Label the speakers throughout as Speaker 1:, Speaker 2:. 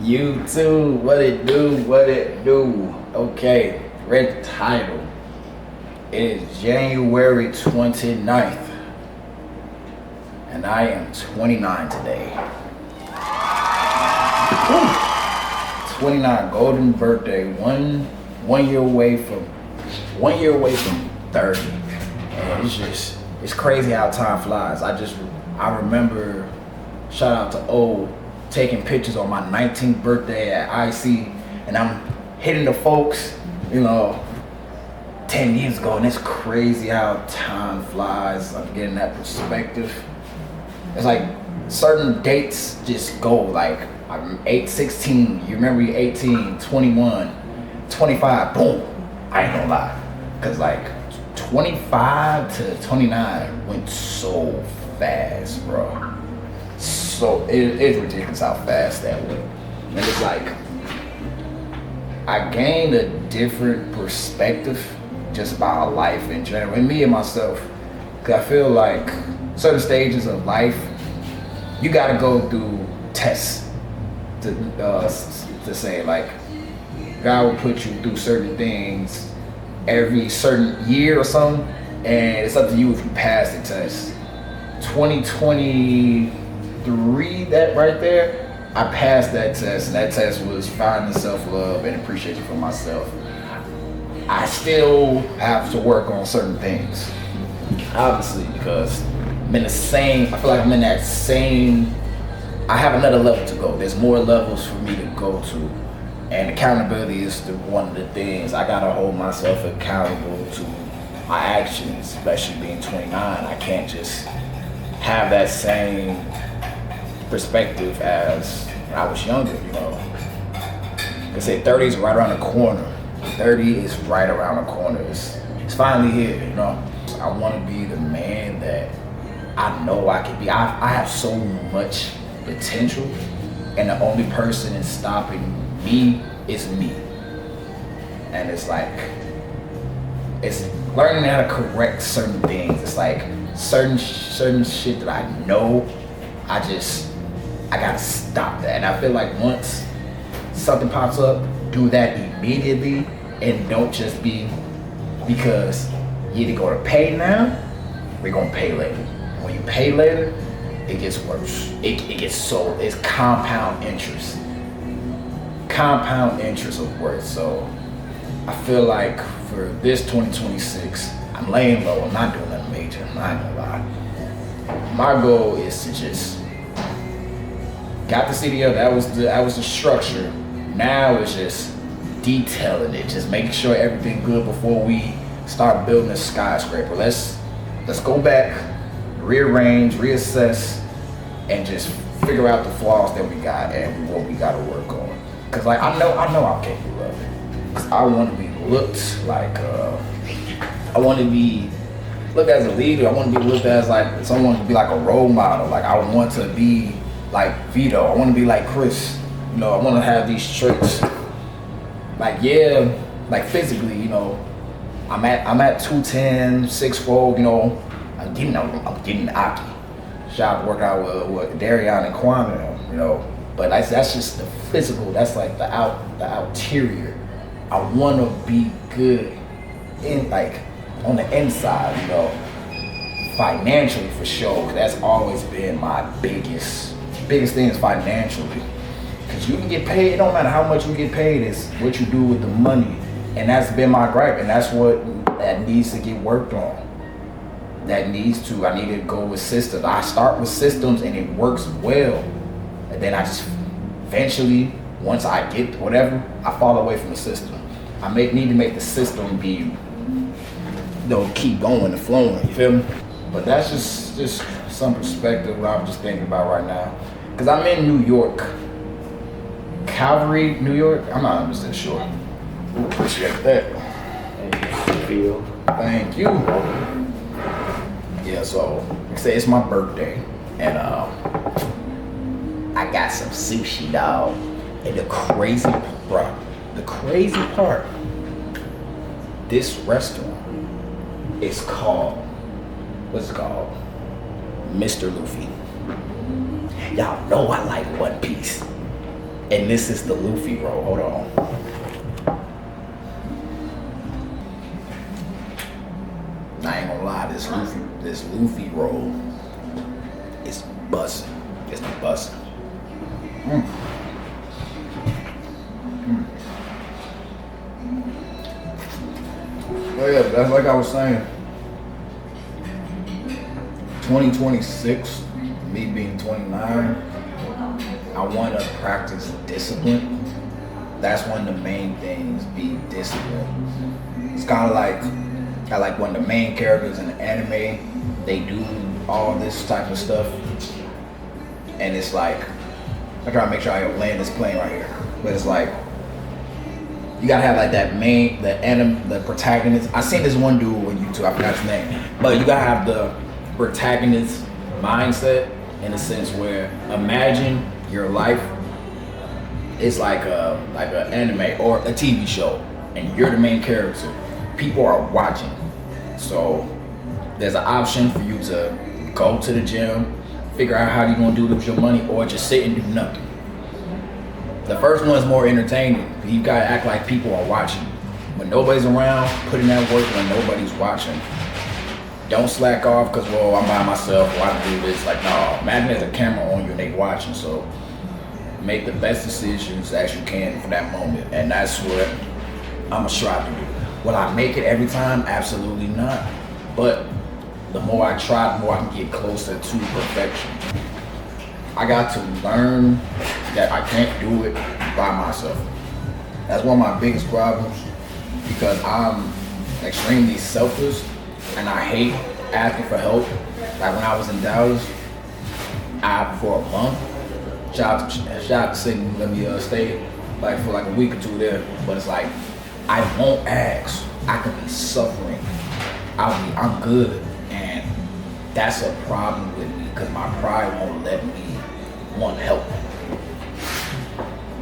Speaker 1: You too. What it do? What it do? Okay, read the title. It is January 29th, and I am 29 today. Woo. 29, golden birthday. One year away from 30. And it's crazy how time flies. I remember, shout out to O, taking pictures on my 19th birthday at IC, and I'm hitting the folks, 10 years ago, and it's crazy how time flies. I'm getting that perspective. It's like certain dates just go, like I'm 16, you remember you 18, 21, 25, boom, I ain't gonna lie. Cause like 25 to 29 went so fast, bro. So it's ridiculous how fast that went. And it's like, I gained a different perspective just about life in general, and me and myself. Cause I feel like certain stages of life, you gotta go through tests to say, like, God will put you through certain things every certain year or something, and it's up to you if you pass the test. 2023, that right there, I passed that test, and that test was finding self-love and appreciation for myself. I still have to work on certain things, obviously, because I'm in the same, I feel like I'm in that same, I have another level to go. There's more levels for me to go to, and accountability is one of the things. I gotta hold myself accountable to my actions, especially being 29. I can't just have that same perspective as when I was younger, They say 30 is right around the corner. 30 is right around the corner. It's finally here, I want to be the man that I know I can be. I have so much potential, and the only person that's stopping me is me. And it's like, it's learning how to correct certain things. It's like certain shit that I know, I gotta stop that. And I feel like once something pops up, do that immediately, and don't just be, because you either go to pay now, we're gonna pay later. And when you pay later, it gets worse. It's compound interest. Compound interest of worth. So I feel like for this 2026, I'm laying low. I'm not doing nothing major. I'm not gonna lie. My goal is to just got the CDL. That was the structure. Now it's just detailing it, just making sure everything good before we start building a skyscraper. Let's go back, rearrange, reassess, and just figure out the flaws that we got and what we got to work on. Cause like I know I'm capable of it. Cause I want to be looked like I want to be looked as a leader. I want to be looked as like someone to be like a role model. Like I want to be like Vito. I want to be like Chris. I want to have these traits. Like like physically, I'm at 210, 6'4", I'm getting Aki. Shout out to work out with Darion and Kwame, But that's just the physical. That's like the ulterior. I want to be good in like on the inside, financially for sure. 'Cause that's always been my biggest thing is financially. Cause you can get paid. It don't matter how much you get paid. It's what you do with the money, and that's been my gripe. And that's what that needs to get worked on. I need to go with systems. I start with systems and it works well. And then I just eventually, once I get whatever, I fall away from the system. I need to make the system be, keep going and flowing, you feel me? But that's just some perspective what I'm just thinking about right now. Cause I'm in New York. Calvary, New York? I'm not 100% sure. Ooh, appreciate that. Thank you. Yeah, so like I say it's my birthday, and I got some sushi, dog. And the crazy part, this restaurant is called, what's it called? Mr. Luffy. Y'all know I like One Piece. And this is the Luffy roll. Hold on. I ain't gonna lie, this Luffy roll is bussin'. It's bussin'. Oh yeah, that's like I was saying. 2026, me being 29, I want to practice discipline. That's one of the main things, be disciplined. It's kind of like one of the main characters in the anime, they do all this type of stuff. And it's like, I try to make sure I land this plane right here. But it's like, you gotta have like the protagonist. I seen this one dude on YouTube, I forgot his name. But you gotta have the protagonist mindset in a sense where imagine your life is like an anime or a TV show and you're the main character. People are watching. So there's an option for you to go to the gym, figure out how you're gonna do it with your money, or just sit and do nothing. The first one is more entertaining. You gotta act like people are watching. When nobody's around, put in that work when nobody's watching. Don't slack off because, well, I'm by myself, or I do this. Like, no, imagine there's a camera on you and they watching. So make the best decisions as you can for that moment. And that's what I'm gonna strive to do. Will I make it every time? Absolutely not. But the more I try, the more I can get closer to perfection. I got to learn that I can't do it by myself. That's one of my biggest problems because I'm extremely selfish and I hate asking for help. Like when I was in Dallas, for a month, shout out to Sydney, let me stay like for like a week or two there. But it's like, I won't ask. I could be suffering. I'm good. And that's a problem with me because my pride won't let me want help.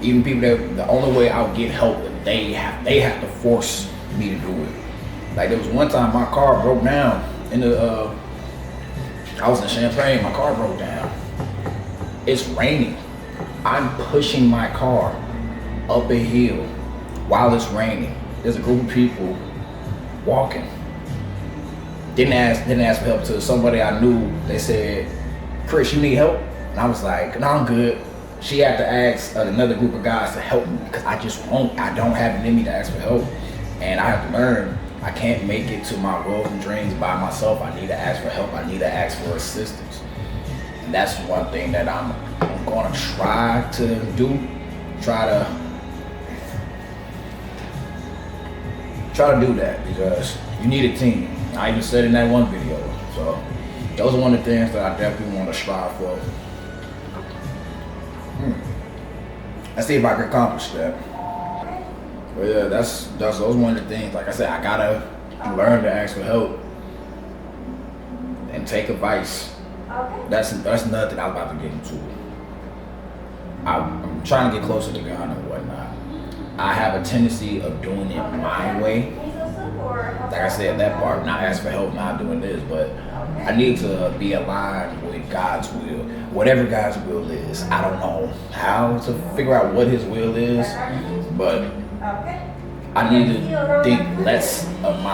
Speaker 1: Even people that the only way I'll get help is they have to force me to do it. Like there was one time my car broke down in the I was in Champaign, my car broke down. It's raining. I'm pushing my car up a hill while it's raining. There's a group of people walking. Didn't ask for help to somebody I knew. They said, "Chris, you need help?" And I was like, "No, I'm good." She had to ask another group of guys to help me because I don't have it in me to ask for help. And I have to learn, I can't make it to my goals and dreams by myself. I need to ask for help. I need to ask for assistance. And that's one thing that I'm gonna try to do. Try to do that because you need a team. I even said in that one video. So those are one of the things that I definitely want to strive for. Let's see if I can accomplish that. But yeah, those one of the things. Like I said, I gotta learn to ask for help and take advice. That's another thing I'm about to get into. I'm trying to get closer to God and whatnot. I have a tendency of doing it my way. Like I said, that part, not asking for help, not doing this, but I need to be aligned with God's will. Whatever God's will is, I don't know how to figure out what His will is, but I need to think less of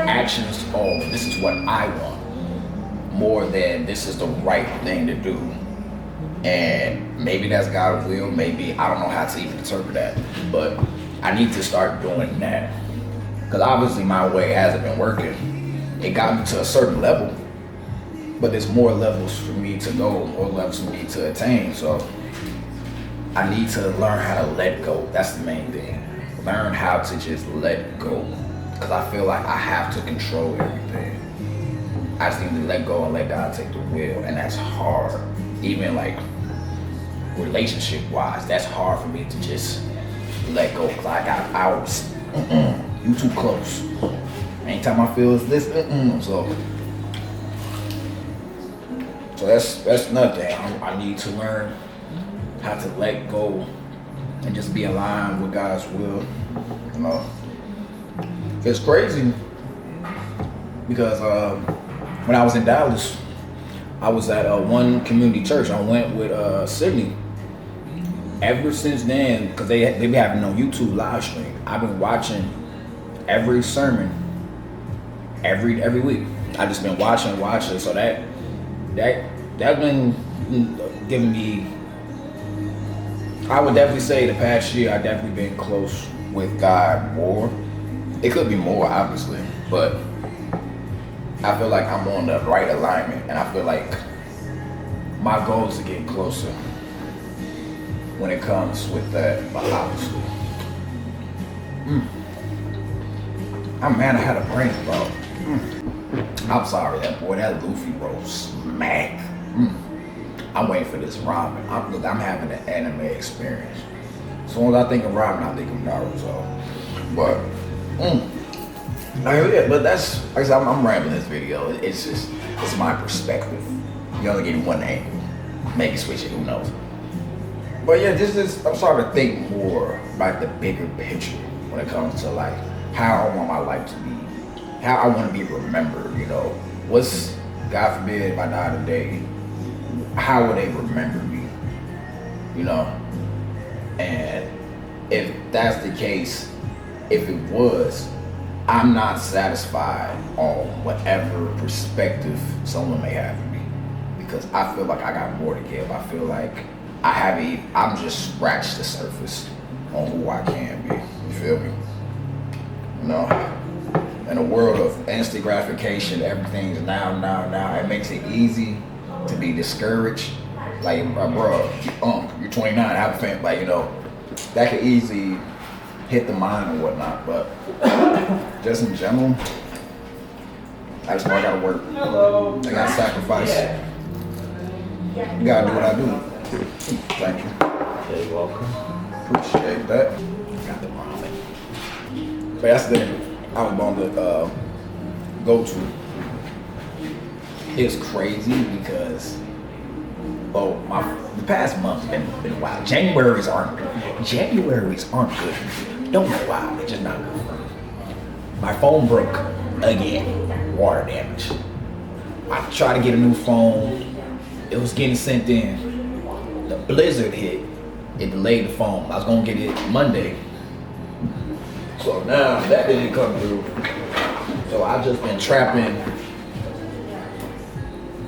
Speaker 1: actions. Oh, this is what I want, more than this is the right thing to do. And maybe that's God's will. Maybe I don't know how to even interpret that, but I need to start doing that because obviously my way hasn't been working. It got me to a certain level, but there's more levels for me to go, more levels for me to attain. So I need to learn how to let go. That's the main thing. Learn how to just let go because I feel like I have to control everything. I just need to let go and let God take the wheel, and that's hard. Even like relationship wise, that's hard for me to just let go because I got hours. You too close. Anytime I feel it's this, so that's nothing. I need to learn how to let go and just be aligned with God's will. You know, it's crazy because when I was in Dallas, I was at one community church. I went with Sydney, ever since then, because they be having no YouTube live stream, I've been watching every sermon every week. I've just been watching. So that's been giving me. I would definitely say the past year I definitely been close with God more. It could be more, obviously, but I feel like I'm on the right alignment, and I feel like my goal is to get closer when it comes with that, but obviously. Oh man, I had a brain bro. I'm sorry, that Luffy roll smack. I'm waiting for this ramen. I'm having an anime experience. As soon as I think of ramen, I think of Naruto. But, yeah, but that's, like I said, I'm rambling this video. It's my perspective. You only get one angle. Maybe switch it, who knows? But yeah, I'm starting to think more about the bigger picture when it comes to like how I want my life to be, how I want to be remembered, you know. What's, God forbid, if I die today, how will they remember me, you know? And if that's the case, if it was, I'm not satisfied on whatever perspective someone may have of me, because I feel like I got more to give. I feel like I'm just scratched the surface on who I can be. You feel me? You know, in a world of instant gratification, everything's now. It makes it easy to be discouraged. Like, bro, you're 29, have a family. Like, you know, that could easily hit the mind or whatnot. But just in general, I just know I gotta work. I gotta sacrifice. You gotta do what I do. Thank you.
Speaker 2: You're welcome.
Speaker 1: Appreciate that. Got the ramen. But that's the thing I was going to go to. It's crazy because, well, the past month's been wild. Januaries aren't good. Don't know why. They're just not good for me. My phone broke again. Water damage. I tried to get a new phone. It was getting sent in. The blizzard hit. It delayed the phone. I was gonna get it Monday. So now that didn't come through. So I've just been trapping.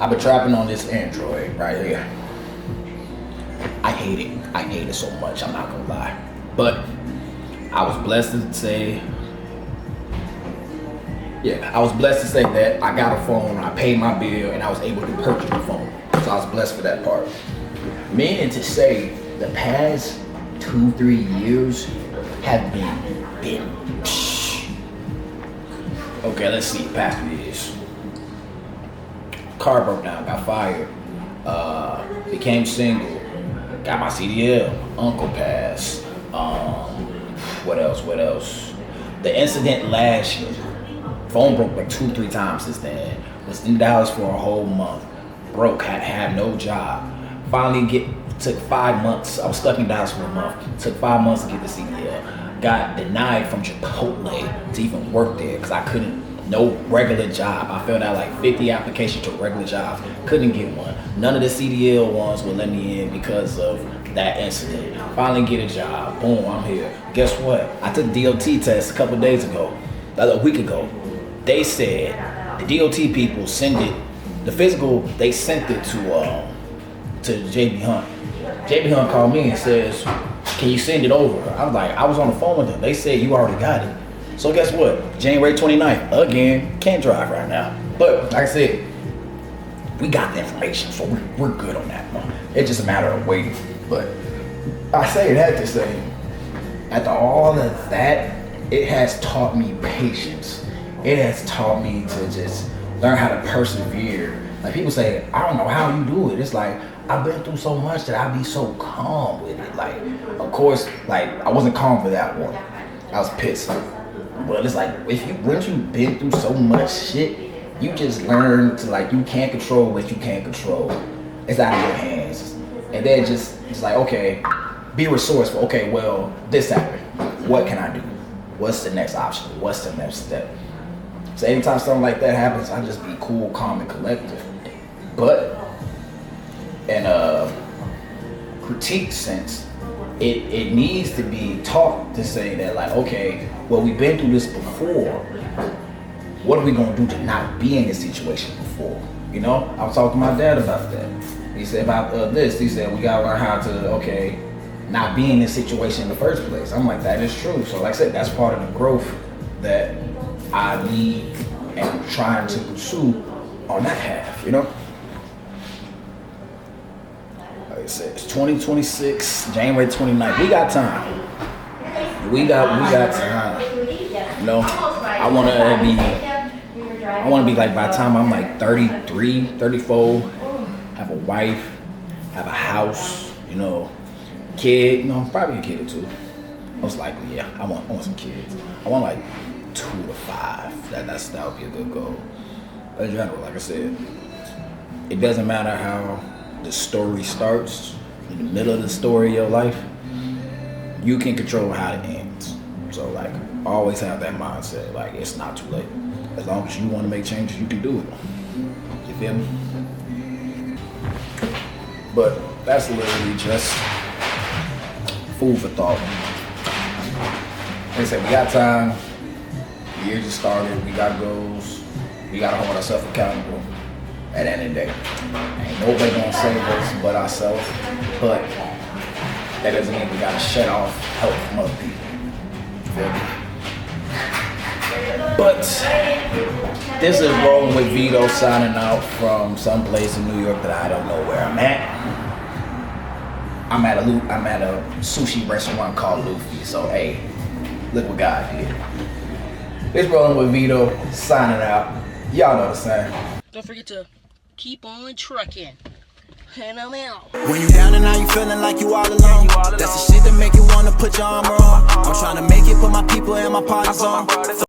Speaker 1: I've been trapping on this Android right here. I hate it. I hate it so much, I'm not gonna lie. But I was blessed to say, that I got a phone, I paid my bill, and I was able to purchase the phone. So I was blessed for that part. Meaning to say, the past 2-3 years have been okay, let's see, past years. Car broke down, got fired, became single, got my CDL, uncle passed, what else? The incident last year, phone broke like 2-3 times since then, was in Dallas for a whole month, broke, had no job, finally took 5 months, I was stuck in Dallas for a month, took 5 months to get the CDL, got denied from Chipotle to even work there, because I couldn't, no regular job. I filled out like 50 applications to regular jobs, couldn't get one. None of the CDL ones would let me in because of that incident. Finally get a job, boom, I'm here. Guess what? I took DOT test a couple days ago, a week ago. They said, the DOT people send it, the physical, they sent it to JB Hunt. JB Hunt called me and says, can you send it over? I was like, I was on the phone with them. They said you already got it. So guess what? January 29th, again, can't drive right now. But like I said, we got the information, so we're good on that one. It's just a matter of waiting. But I say that to say, after all of that, it has taught me patience. It has taught me to just learn how to persevere. Like people say, I don't know how you do it. It's like, I've been through so much that I be so calm with it. Like, of course, like I wasn't calm for that one. I was pissed. But it's like, once you've been through so much shit, you just learn to like, you can't control what you can't control. It's out of your hands. And then it's like, okay, be resourceful. Okay, well, this happened. What can I do? What's the next option? What's the next step? So anytime something like that happens, I just be cool, calm, and collective. But in a critique sense, it needs to be taught to say that, like, okay, well, we've been through this before. What are we gonna do to not be in this situation before? You know, I was talking to my dad about that. He said about this. He said we gotta learn how to, okay, not be in this situation in the first place. I'm like, that is true. So like I said, that's part of the growth that I need and trying to pursue on that half, you know? Like I said, it's 2026, January 29th. We got time. We got time. You know, I wanna be like, by the time I'm like 33, 34, have a wife, have a house, you know, kid, you know, probably a kid or two. Most likely, yeah. I want some kids. I want like 2 to 5. That would be a good goal. But in general, like I said, it doesn't matter how the story starts. In the middle of the story of your life, you can control how it ends. So like, always have that mindset. Like, it's not too late. As long as you want to make changes, you can do it. You feel me? But that's literally just food for thought. Like I said, we got time. The year just started. We got goals. We gotta hold ourselves accountable. At the end of the day, ain't nobody gonna save us but ourselves. But that doesn't mean we gotta shut off help from other people. Feel me? But this is Rolling with Vito, signing out from some place in New York that I don't know where I'm at. I'm at a sushi restaurant called Luffy. So hey, look what God did. It's Rolling with Vito, signing out. Y'all know the same.
Speaker 2: Don't forget to keep on trucking. And I'm out.
Speaker 3: When you down and now you feeling like you all alone, that's the shit that make you wanna put your armor on. I'm trying to make it, put my people and my partners on.